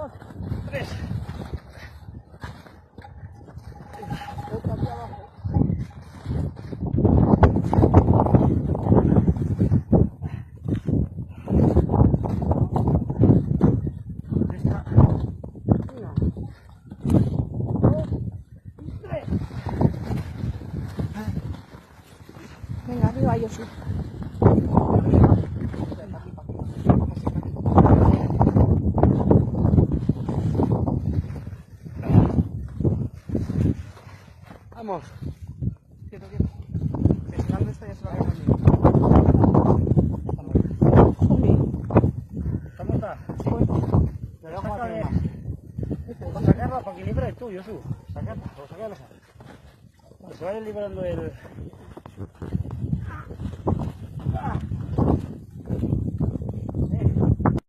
2, 3. Otra aquí abajo. Esta. 1, 2 y 3. Venga, arriba, Josu. Vamos. Quieto, quieto. Presionando esto ya se va a caer. ¿Cómo está? Le damos a ver. Pues sacarla para que libre tú, Josu. Sacarla, o sacarla. Cuando se vaya liberando el...